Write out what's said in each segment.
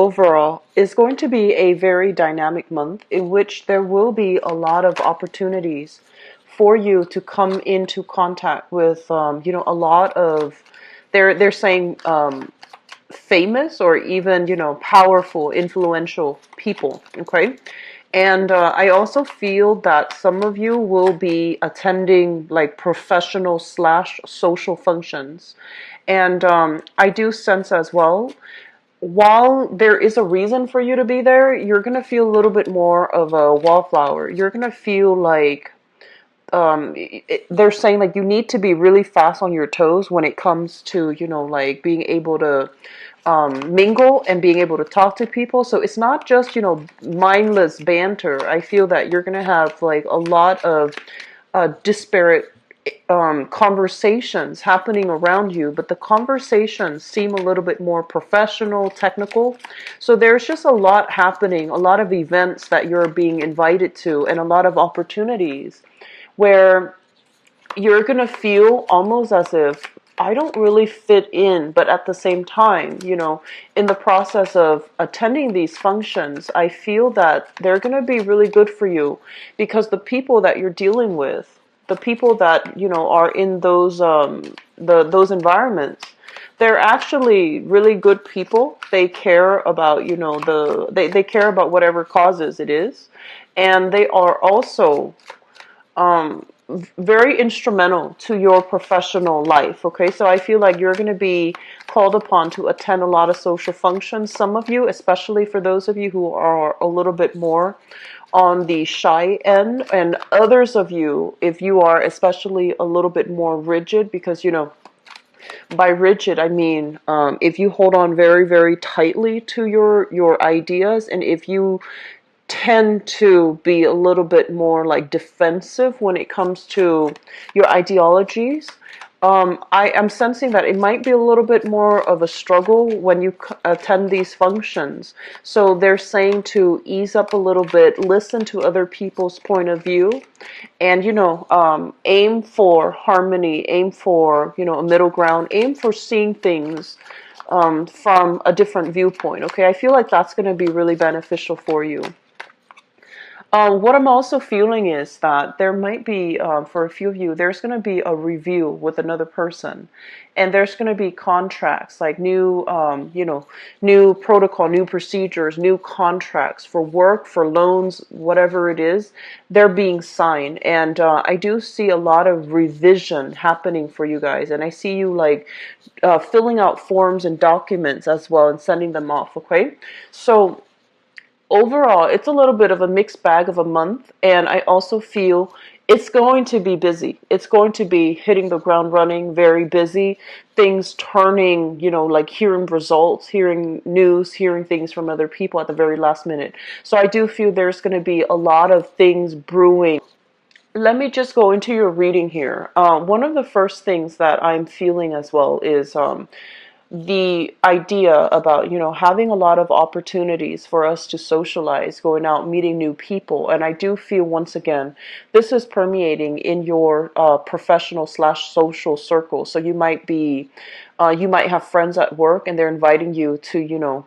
overall is going to be a very dynamic month in which there will be a lot of opportunities for you to come into contact with, a lot of, they're saying, famous or even, powerful, influential people. Okay. And I also feel that some of you will be attending like professional slash social functions. And I do sense as well, while there is a reason for you to be there, you're going to feel a little bit more of a wallflower. You're going to feel like they're saying like you need to be really fast on your toes when it comes to, like being able to mingle and being able to talk to people. So it's not just, mindless banter. I feel that you're going to have like a lot of disparate conversations happening around you, but the conversations seem a little bit more professional, technical. So there's just a lot happening, a lot of events that you're being invited to, and a lot of opportunities where you're going to feel almost as if I don't really fit in, but at the same time, in the process of attending these functions, I feel that they're going to be really good for you because the people that you're dealing with, the people that, are in those environments, they're actually really good people. They care about, they care about whatever causes it is. And they are also very instrumental to your professional life. Okay, so I feel like you're going to be called upon to attend a lot of social functions. Some of you, especially for those of you who are a little bit more on the shy end, and others of you, if you are especially a little bit more rigid, because by rigid I mean if you hold on very, very tightly to your ideas, and if you tend to be a little bit more like defensive when it comes to your ideologies. I am sensing that it might be a little bit more of a struggle when you attend these functions. So they're saying to ease up a little bit, listen to other people's point of view, and aim for harmony, aim for a middle ground, aim for seeing things from a different viewpoint. Okay, I feel like that's going to be really beneficial for you. What I'm also feeling is that there might be, for a few of you, there's going to be a review with another person, and there's going to be contracts, like new, new protocol, new procedures, new contracts for work, for loans, whatever it is, they're being signed. And I do see a lot of revision happening for you guys, and I see you like filling out forms and documents as well and sending them off. Okay, so overall, it's a little bit of a mixed bag of a month, and I also feel it's going to be busy. It's going to be hitting the ground running, very busy, things turning, like hearing results, hearing news, hearing things from other people at the very last minute. So I do feel there's going to be a lot of things brewing. Let me just go into your reading here. One of the first things that I'm feeling as well is the idea about having a lot of opportunities for us to socialize, going out, meeting new people. And I do feel, once again, this is permeating in your professional slash social circle. So you might be you might have friends at work and they're inviting you to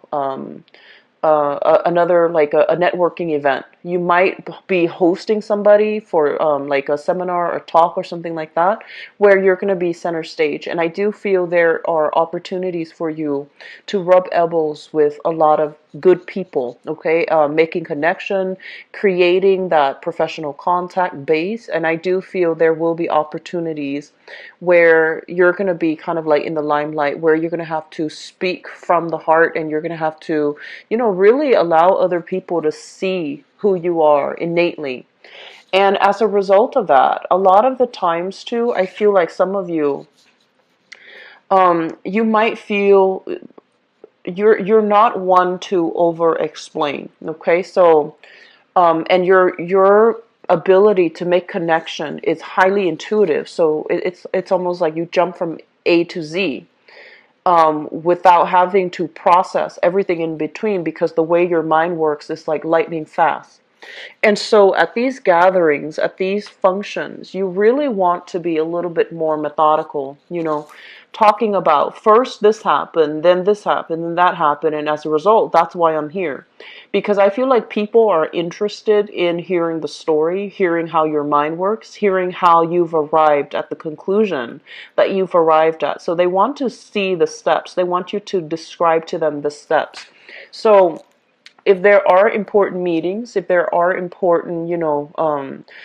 another, like a networking event. You might be hosting somebody for like a seminar or talk or something like that, where you're going to be center stage. And I do feel there are opportunities for you to rub elbows with a lot of good people. Okay, making connection, creating that professional contact base. And I do feel there will be opportunities where you're going to be kind of like in the limelight, where you're going to have to speak from the heart, and you're going to have to really allow other people to see who you are innately. And as a result of that, a lot of the times too, I feel like some of you, you might feel you're not one to over explain. Okay, so and your ability to make connection is highly intuitive. So it's almost like you jump from A to Z without having to process everything in between, because the way your mind works is like lightning fast. And so at these gatherings, at these functions, you really want to be a little bit more methodical, talking about first this happened, then this happened, then that happened, and as a result, that's why I'm here. Because I feel like people are interested in hearing the story, hearing how your mind works, hearing how you've arrived at the conclusion that you've arrived at. So they want to see the steps. They want you to describe to them the steps. So if there are important meetings, if there are important,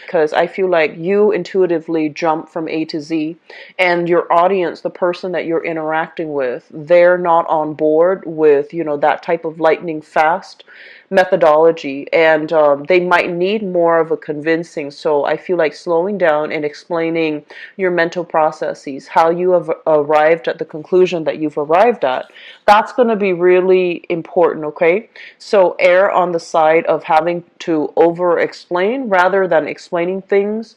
because I feel like you intuitively jump from A to Z, and your audience, the person that you're interacting with, they're not on board with, that type of lightning fast methodology, and they might need more of a convincing. So I feel like slowing down and explaining your mental processes, how you have arrived at the conclusion that you've arrived at, that's going to be really important, okay? So err on the side of having to over explain rather than explaining things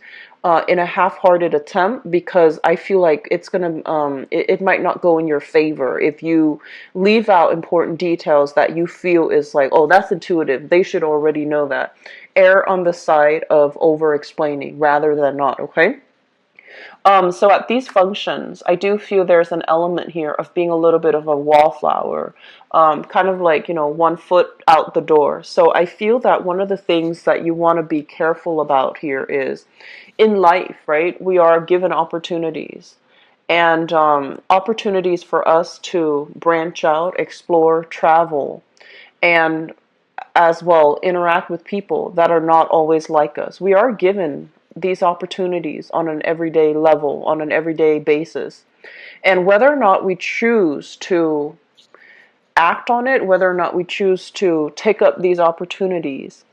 in a half-hearted attempt, because I feel like it's gonna it might not go in your favor if you leave out important details that you feel is like, oh, that's intuitive, they should already know that. Err on the side of over explaining rather than not, okay? So at these functions, I do feel there's an element here of being a little bit of a wallflower, kind of like, 1 foot out the door. So I feel that one of the things that you want to be careful about here is in life, right? We are given opportunities, and opportunities for us to branch out, explore, travel, and as well interact with people that are not always like us. We are given these opportunities on an everyday level, on an everyday basis. And whether or not we choose to act on it, whether or not we choose to take up these opportunities,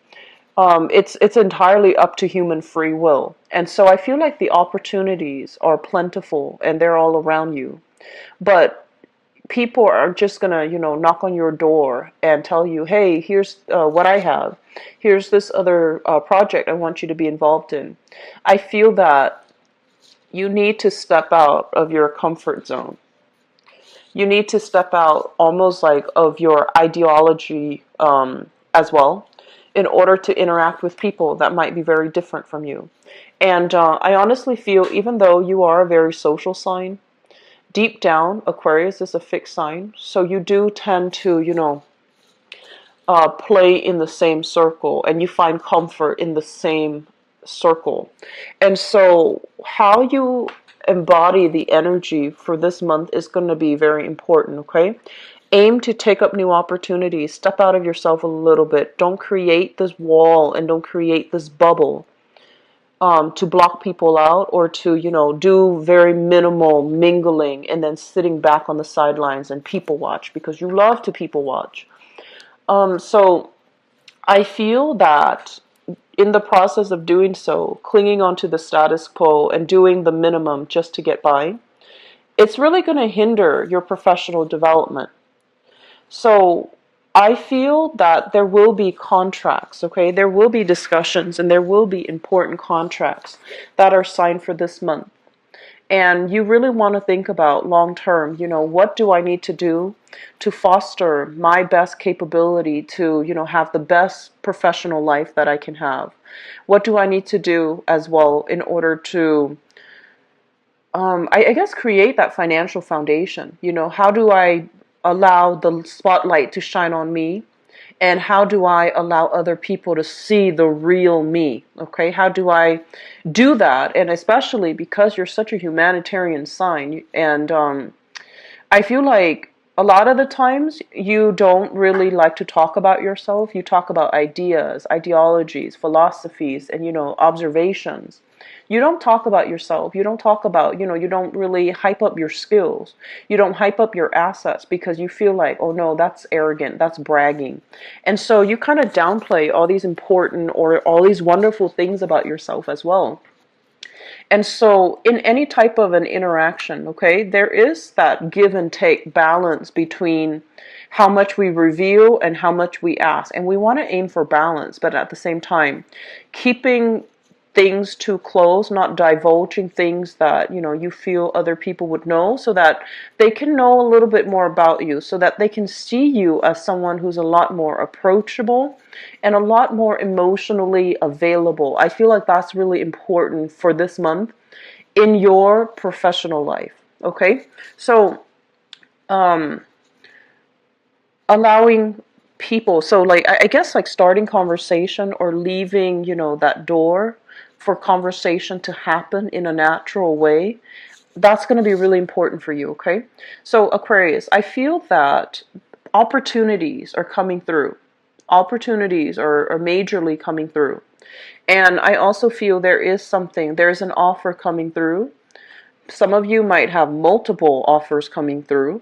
it's entirely up to human free will. And so I feel like the opportunities are plentiful and they're all around you. But people are just gonna, knock on your door and tell you, hey, here's what I have. Here's this other project I want you to be involved in. I feel that you need to step out of your comfort zone. You need to step out almost like of your ideology as well, in order to interact with people that might be very different from you. And I honestly feel, even though you are a very social sign, deep down, Aquarius is a fixed sign, so you do tend to, play in the same circle, and you find comfort in the same circle. And so how you embody the energy for this month is going to be very important, okay? Aim to take up new opportunities. Step out of yourself a little bit. Don't create this wall and don't create this bubble to block people out, or to, do very minimal mingling and then sitting back on the sidelines and people watch, because you love to people watch. So I feel that in the process of doing so, clinging onto the status quo and doing the minimum just to get by, it's really going to hinder your professional development. So I feel that there will be contracts, okay? There will be discussions and there will be important contracts that are signed for this month. And you really want to think about long term, what do I need to do to foster my best capability to, have the best professional life that I can have? What do I need to do as well in order to, I guess, create that financial foundation? How do I allow the spotlight to shine on me? And how do I allow other people to see the real me? Okay, how do I do that? And especially because you're such a humanitarian sign, and I feel like a lot of the times you don't really like to talk about yourself. You talk about ideas, ideologies, philosophies, and, observations. You don't talk about yourself. You don't talk about, you don't really hype up your skills. You don't hype up your assets because you feel like, oh no, that's arrogant, that's bragging. And so you kind of downplay all these important or all these wonderful things about yourself as well. And so in any type of an interaction, okay, there is that give and take balance between how much we reveal and how much we ask. And we want to aim for balance, but at the same time, keeping things too close, not divulging things that, you feel other people would know, so that they can know a little bit more about you, so that they can see you as someone who's a lot more approachable and a lot more emotionally available. I feel like that's really important for this month in your professional life. Okay, so um, allowing people, so like I guess like starting conversation or leaving, you know, that door for conversation to happen in a natural way, that's going to be really important for you. Okay, so Aquarius, I feel that opportunities are coming through. Opportunities are majorly coming through. And I also feel there's an offer coming through. Some of you might have multiple offers coming through.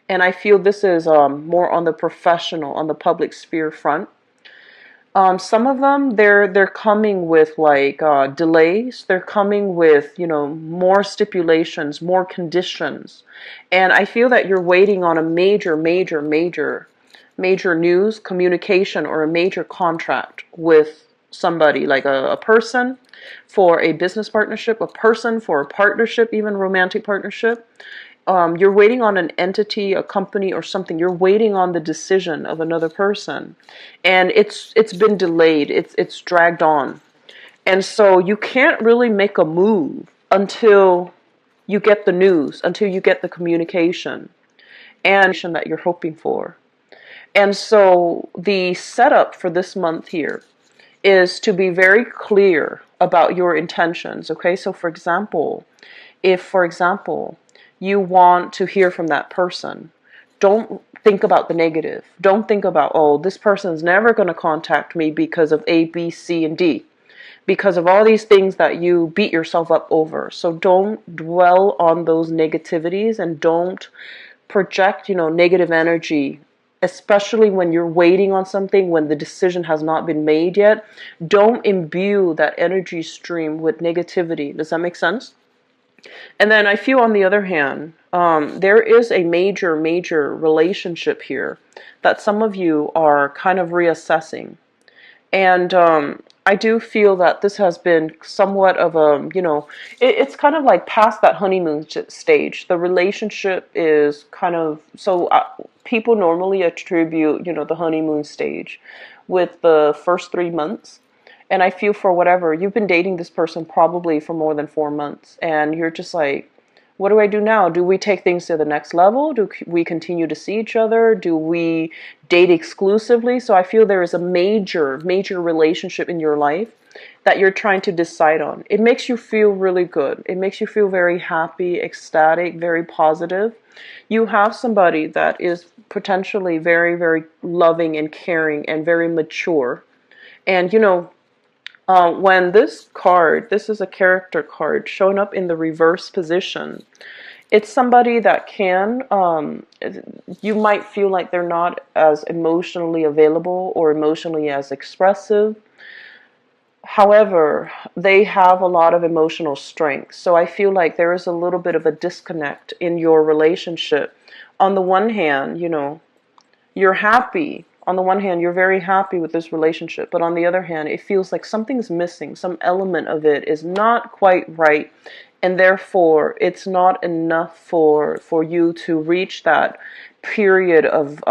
And I feel this is more on the professional, on the public sphere front. Some of them, they're coming with like delays. They're coming with, you know, more stipulations, more conditions. And I feel that you're waiting on a major news, communication, or a major contract with somebody, like a person for a business partnership, a person for a partnership, even romantic partnership. You're waiting on an entity, a company, or something. You're waiting on the decision of another person, and it's been delayed. It's dragged on, and so you can't really make a move until you get the news, until you get the communication and that you're hoping for. And so the setup for this month here is to be very clear about your intentions. Okay, so for example, if, for example, you want to hear from that person, don't think about the negative. Don't think about, oh, this person's never going to contact me because of A, B, C, and D, because of all these things that you beat yourself up over. So don't dwell on those negativities and don't project, you know, negative energy, especially when you're waiting on something, when the decision has not been made yet. Don't imbue that energy stream with negativity. Does that make sense? And then I feel, on the other hand, there is a major relationship here that some of you are kind of reassessing. And I do feel that this has been somewhat of a, you know, it's kind of like past that honeymoon stage. The relationship is kind of, so people normally attribute, you know, the honeymoon stage with the first 3 months. And I feel, for whatever, you've been dating this person probably for more than 4 months, and you're just like, what do I do now? Do we take things to the next level? Do we continue to see each other? Do we date exclusively? So I feel there is a major relationship in your life that you're trying to decide on. It makes you feel really good. It makes you feel very happy, ecstatic, very positive. You have somebody that is potentially very loving and caring and very mature. And, you know, when this card, this is a character card, showing up in the reverse position, it's somebody that you might feel like they're not as emotionally available or emotionally as expressive. However, they have a lot of emotional strength. So I feel like there is a little bit of a disconnect in your relationship. On the one hand, you know, you're happy. On the one hand, you're very happy with this relationship, but on the other hand, it feels like something's missing. Some element of it is not quite right, and therefore it's not enough for you to reach that period of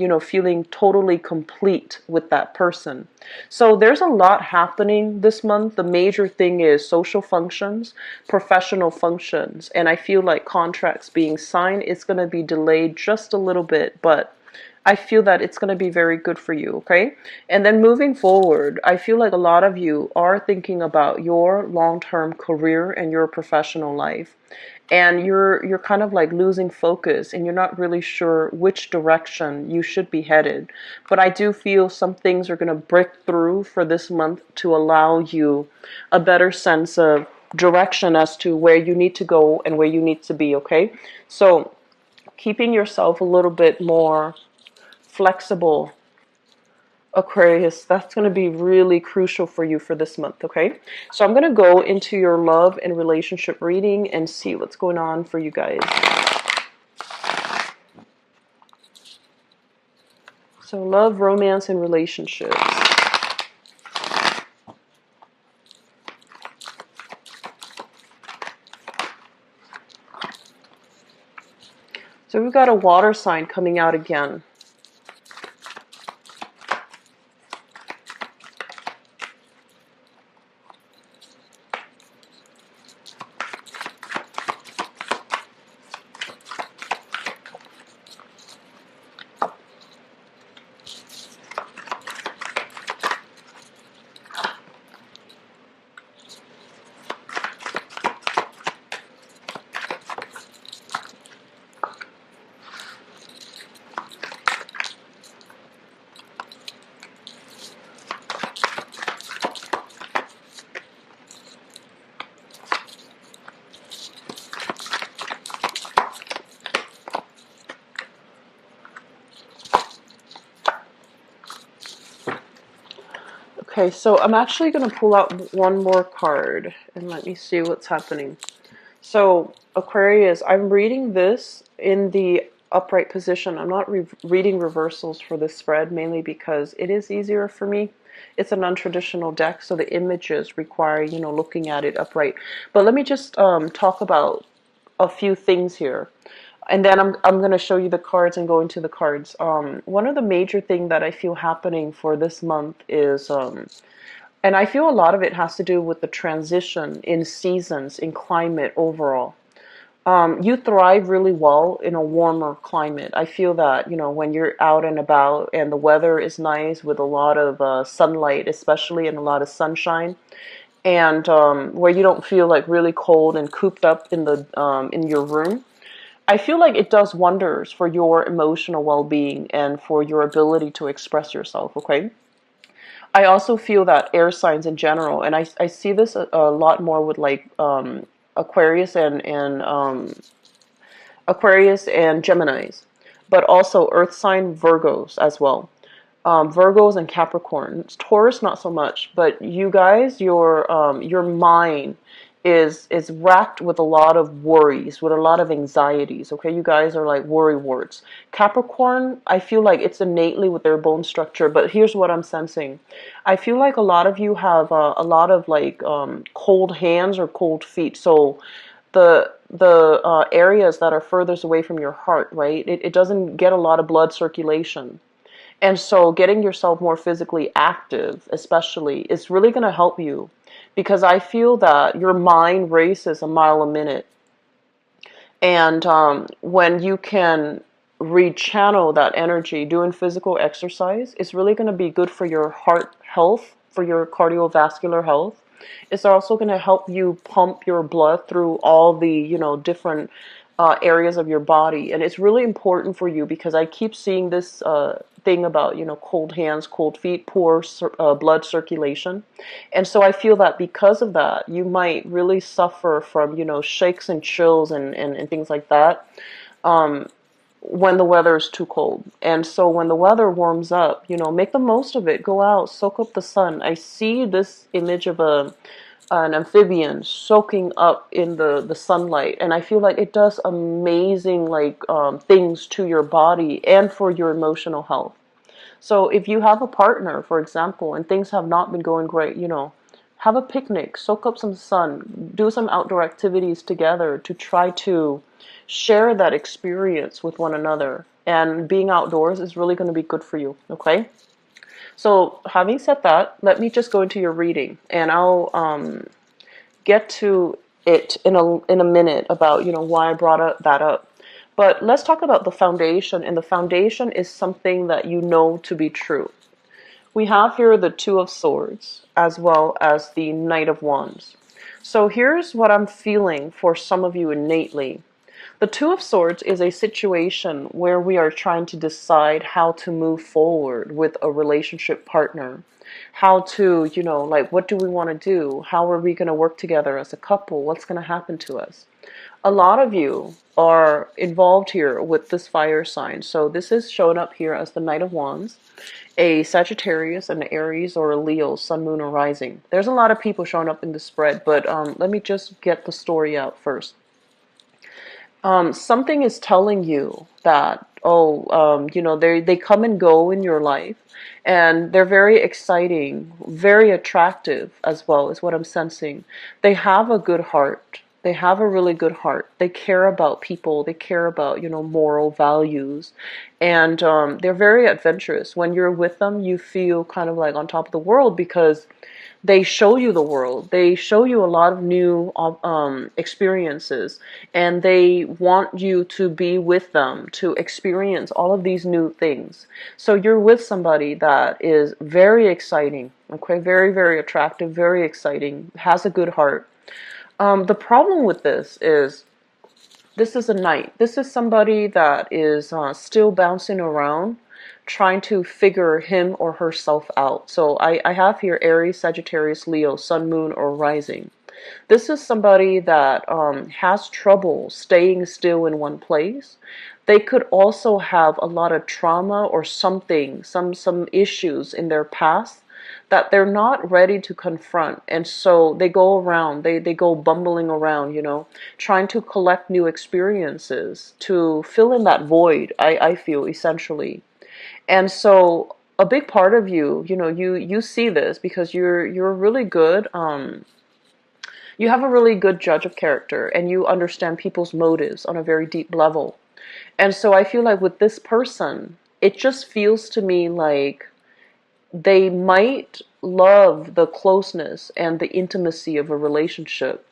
you know, feeling totally complete with that person. So there's a lot happening this month. The major thing is social functions, professional functions, and I feel like contracts being signed is going to be delayed just a little bit, but I feel that it's going to be very good for you, okay? And then moving forward, I feel like a lot of you are thinking about your long-term career and your professional life. And you're kind of like losing focus, and you're not really sure which direction you should be headed. But I do feel some things are going to break through for this month to allow you a better sense of direction as to where you need to go and where you need to be, okay? So keeping yourself a little bit more flexible, Aquarius, that's going to be really crucial for you for this month, okay? So I'm going to go into your love and relationship reading and see what's going on for you guys. So love, romance, and relationships. So we've got a water sign coming out again. Okay, so I'm actually going to pull out one more card and let me see what's happening. So, Aquarius, I'm reading this in the upright position. I'm not reading reversals for this spread, mainly because it is easier for me. It's a non-traditional deck, so the images require, looking at it upright. But let me just talk about a few things here. And then I'm going to show you the cards and go into the cards. One of the major thing that I feel happening for this month is and I feel a lot of it has to do with the transition in seasons, in climate overall. You thrive really well in a warmer climate. I feel that, when you're out and about and the weather is nice with a lot of sunlight, especially, and a lot of sunshine, and where you don't feel like really cold and cooped up in your room. I feel like it does wonders for your emotional well-being and for your ability to express yourself, okay? I also feel that air signs in general, and I see this a lot more with like Aquarius Aquarius and Geminis, but also Earth sign Virgos as well. Virgos and Capricorn. Taurus not so much, but you guys, your mind is racked with a lot of worries, with a lot of anxieties. Okay, you guys are like worry warts. Capricorn, I feel like it's innately with their bone structure, but here's what I'm sensing. I feel like a lot of you have a lot of like cold hands or cold feet. So the areas that are furthest away from your heart, right? It doesn't get a lot of blood circulation. And so getting yourself more physically active, especially, is really going to help you because I feel that your mind races a mile a minute. And when you can rechannel that energy doing physical exercise, it's really going to be good for your heart health, for your cardiovascular health. It's also going to help you pump your blood through all the, different areas of your body. And it's really important for you because I keep seeing this thing about, cold hands, cold feet, poor blood circulation. And so I feel that because of that, you might really suffer from, shakes and chills and things like that. When the weather is too cold. And so when the weather warms up, make the most of it. Go out, soak up the sun. I see this image of an amphibian soaking up in the sunlight, and I feel like it does amazing like things to your body and for your emotional health. So if you have a partner, for example, and things have not been going great, have a picnic, soak up some sun, do some outdoor activities together to try to share that experience with one another. And being outdoors is really going to be good for you, okay? So having said that, let me just go into your reading, and I'll get to it in a minute about why I brought that up. But let's talk about the foundation, and the foundation is something that you know to be true. We have here the Two of Swords as well as the Knight of Wands. So here's what I'm feeling for some of you innately. The Two of Swords is a situation where we are trying to decide how to move forward with a relationship partner. How to, like, what do we want to do? How are we going to work together as a couple? What's going to happen to us? A lot of you are involved here with this fire sign. So this is showing up here as the Knight of Wands, a Sagittarius, an Aries, or a Leo, Sun, Moon, or Rising. There's a lot of people showing up in the spread, but let me just get the story out first. Something is telling you that, they come and go in your life, and they're very exciting, very attractive as well, is what I'm sensing. They have a good heart. They have a really good heart. They care about people. They care about, moral values. And they're very adventurous. When you're with them, you feel kind of like on top of the world because they show you the world. They show you a lot of new experiences, and they want you to be with them to experience all of these new things. So you're with somebody that is very exciting, okay, very, very attractive, very exciting, has a good heart. The problem with this is a knight. This is somebody that is still bouncing around, trying to figure him or herself out. So I have here Aries, Sagittarius, Leo, Sun, Moon, or Rising. This is somebody that has trouble staying still in one place. They could also have a lot of trauma or something, some issues in their past that they're not ready to confront. And so they go around, they go bumbling around, you know, trying to collect new experiences to fill in that void, I feel, essentially. And so a big part of you, you know, you see this because you're really good, you have a really good judge of character, and you understand people's motives on a very deep level. And so I feel like with this person, it just feels to me like they might love the closeness and the intimacy of a relationship,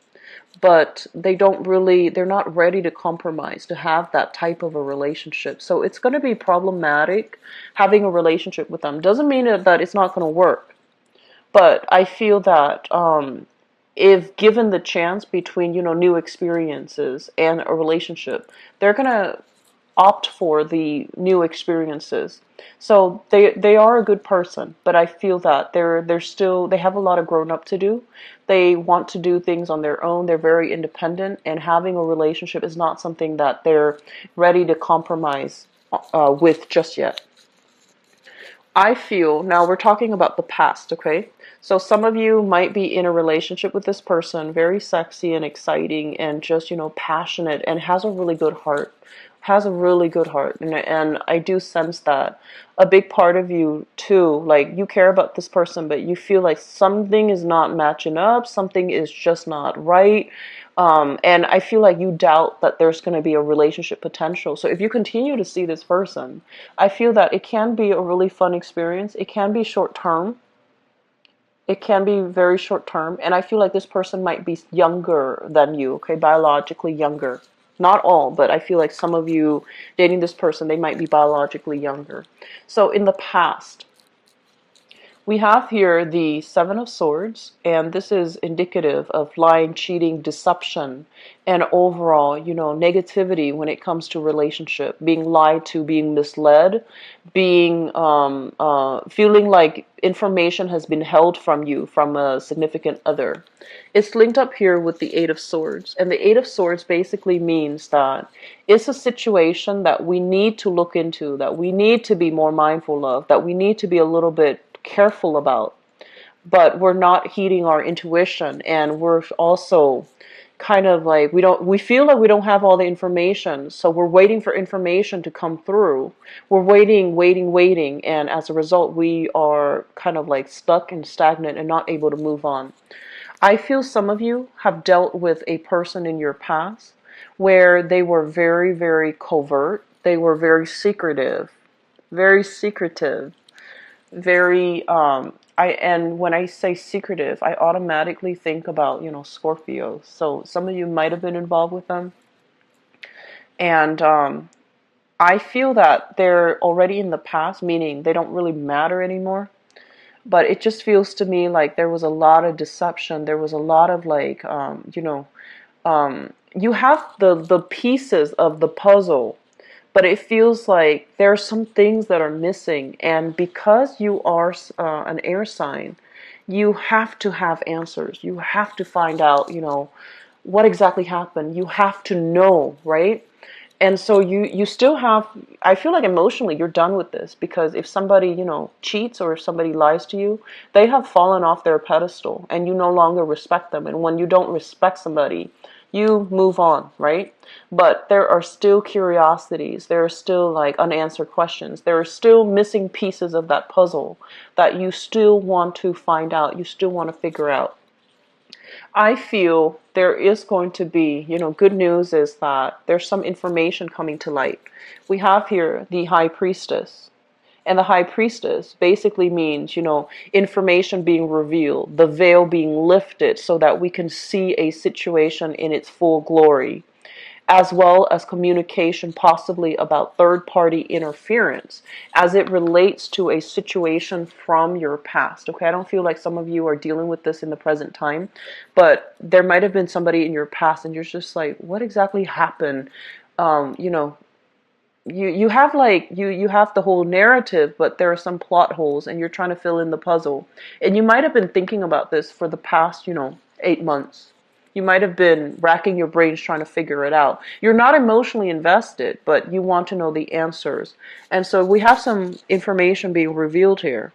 but they're not ready to compromise to have that type of a relationship. So it's going to be problematic having a relationship with them. Doesn't mean that it's not going to work, but I feel that if given the chance between, you know, new experiences and a relationship, they're going to opt for the new experiences. So they are a good person, but I feel that they have a lot of grown up to do. They want to do things on their own. They're very independent, and having a relationship is not something that they're ready to compromise with just yet. I feel, now we're talking about the past, okay? So some of you might be in a relationship with this person, very sexy and exciting and just, you know, passionate, and has a really good heart. Has a really good heart. And I do sense that a big part of you too, like you care about this person, but you feel like something is not matching up, something is just not right. And I feel like you doubt that there's going to be a relationship potential. So if you continue to see this person, I feel that it can be a really fun experience. It can be short term. It can be very short term. And I feel like this person might be younger than you, okay, biologically younger. Not all, but I feel like some of you dating this person, they might be biologically younger. So in the past, we have here the Seven of Swords, and this is indicative of lying, cheating, deception, and overall, you know, negativity when it comes to relationship, being lied to, being misled, being feeling like information has been held from you from a significant other. It's linked up here with the Eight of Swords, and the Eight of Swords basically means that it's a situation that we need to look into, that we need to be more mindful of, that we need to be a little bit careful about, but we're not heeding our intuition, and we're also kind of like we feel like we don't have all the information, so we're waiting for information to come through. We're waiting, and as a result we are kind of like stuck and stagnant and not able to move on. I feel some of you have dealt with a person in your past where they were very, very covert, they were very secretive, very and when I say secretive, I automatically think about, you know, Scorpios. So some of you might have been involved with them, and I feel that they're already in the past, meaning they don't really matter anymore. But it just feels to me like there was a lot of deception. There was a lot of like, you know, you have the pieces of the puzzle, but it feels like there are some things that are missing. And because you are an air sign, you have to have answers. You have to find out, you know, what exactly happened. You have to know, right? And so you still have, I feel like emotionally you're done with this, because if somebody, you know, cheats or if somebody lies to you, they have fallen off their pedestal and you no longer respect them. And when you don't respect somebody, you move on, right? But there are still curiosities. There are still like unanswered questions. There are still missing pieces of that puzzle that you still want to find out. You still want to figure out. I feel there is going to be, you know, good news is that there's some information coming to light. We have here the High Priestess. And the High Priestess basically means, you know, information being revealed, the veil being lifted so that we can see a situation in its full glory, as well as communication possibly about third-party interference as it relates to a situation from your past. Okay, I don't feel like some of you are dealing with this in the present time, but there might have been somebody in your past and you're just like, what exactly happened? You know, you have like you have the whole narrative, but there are some plot holes and you're trying to fill in the puzzle. And you might have been thinking about this for the past, you know, 8 months. You might have been racking your brains trying to figure it out. You're not emotionally invested, but you want to know the answers. And so we have some information being revealed here.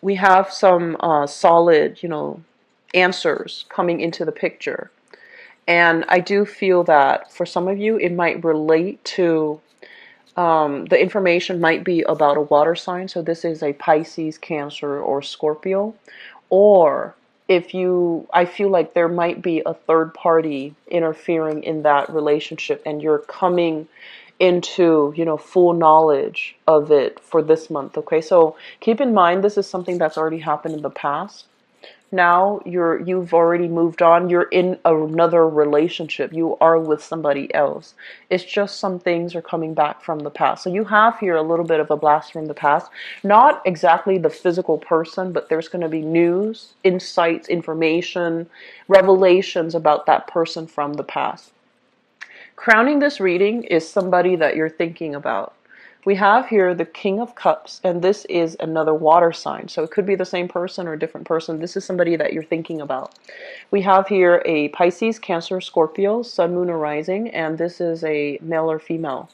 we have some solid, answers coming into the picture. And I do feel that for some of you, it might relate to the information might be about a water sign. So this is a Pisces, Cancer, or Scorpio. Or if you, I feel like there might be a third party interfering in that relationship and you're coming into, full knowledge of it for this month. Okay, so keep in mind this is something that's already happened in the past. Now you've already moved on. You're in another relationship. You are with somebody else. It's just some things are coming back from the past. So you have here a little bit of a blast from the past. Not exactly the physical person, but there's going to be news, insights, information, revelations about that person from the past. Crowning this reading is somebody that you're thinking about. We have here the King of Cups, and this is another water sign. So it could be the same person or a different person. This is somebody that you're thinking about. We have here a Pisces, Cancer, Scorpio, Sun, Moon, or Rising, and this is a male or female.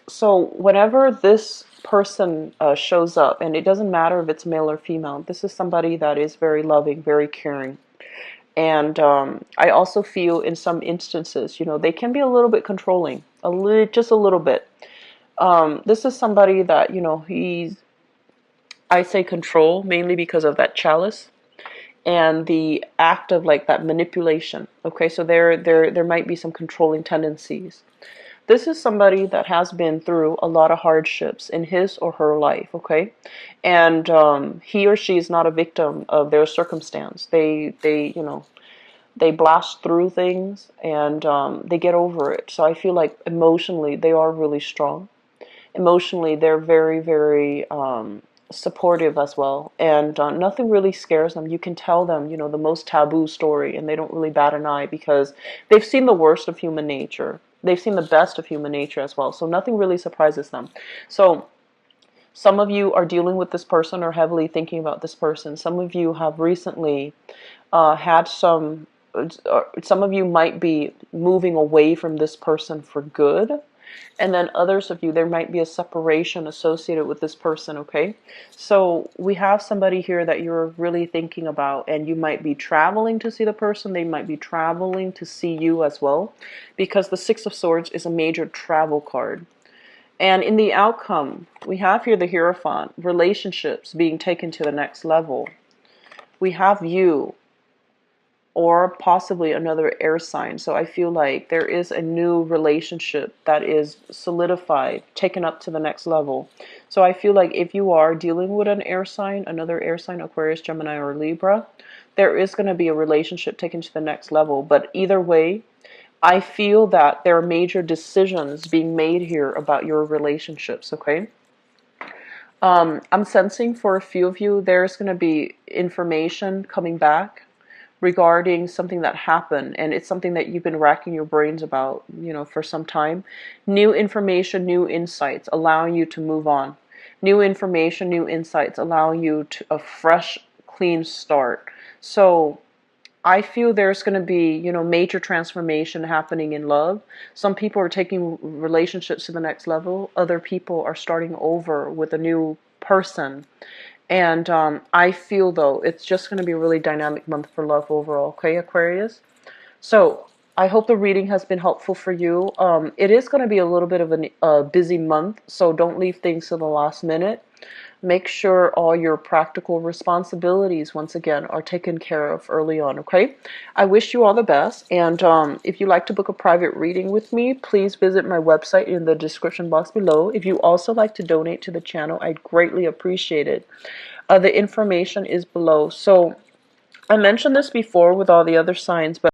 So whenever this person shows up, and it doesn't matter if it's male or female, this is somebody that is very loving, very caring. And I also feel in some instances, they can be a little bit controlling, just a little bit. This is somebody that, I say control mainly because of that chalice and the act of like that manipulation. Okay, so there might be some controlling tendencies. This is somebody that has been through a lot of hardships in his or her life, okay? And he or she is not a victim of their circumstance. They blast through things and they get over it. So I feel like emotionally they are really strong. Emotionally they're very, very supportive as well. And nothing really scares them. You can tell them, the most taboo story and they don't really bat an eye because they've seen the worst of human nature. They've seen the best of human nature as well. So nothing really surprises them. So some of you are dealing with this person or heavily thinking about this person. Some of you have recently had some of you might be moving away from this person for good. And then others of you, there might be a separation associated with this person, okay? So we have somebody here that you're really thinking about, and you might be traveling to see the person. They might be traveling to see you as well, because the Six of Swords is a major travel card. And in the outcome, we have here the Hierophant, relationships being taken to the next level. We have you, or possibly another air sign. So I feel like there is a new relationship that is solidified, taken up to the next level. So I feel like if you are dealing with an air sign, another air sign, Aquarius, Gemini, or Libra, there is going to be a relationship taken to the next level. But either way, I feel that there are major decisions being made here about your relationships, okay? I'm sensing for a few of you, there's going to be information coming back regarding something that happened, and it's something that you've been racking your brains about, for some time. New information, new insights, allowing you to move on. New information, new insights, allowing you to a fresh, clean start. So I feel there's going to be, major transformation happening in love. Some people are taking relationships to the next level. Other people are starting over with a new person. And I feel, though, it's just going to be a really dynamic month for love overall. Okay, Aquarius? So I hope the reading has been helpful for you. It is going to be a little bit of a busy month, so don't leave things to the last minute. Make sure all your practical responsibilities, once again, are taken care of early on, okay? I wish you all the best, and if you'd like to book a private reading with me, please visit my website in the description box below. If you also like to donate to the channel, I'd greatly appreciate it. The information is below. So I mentioned this before with all the other signs, but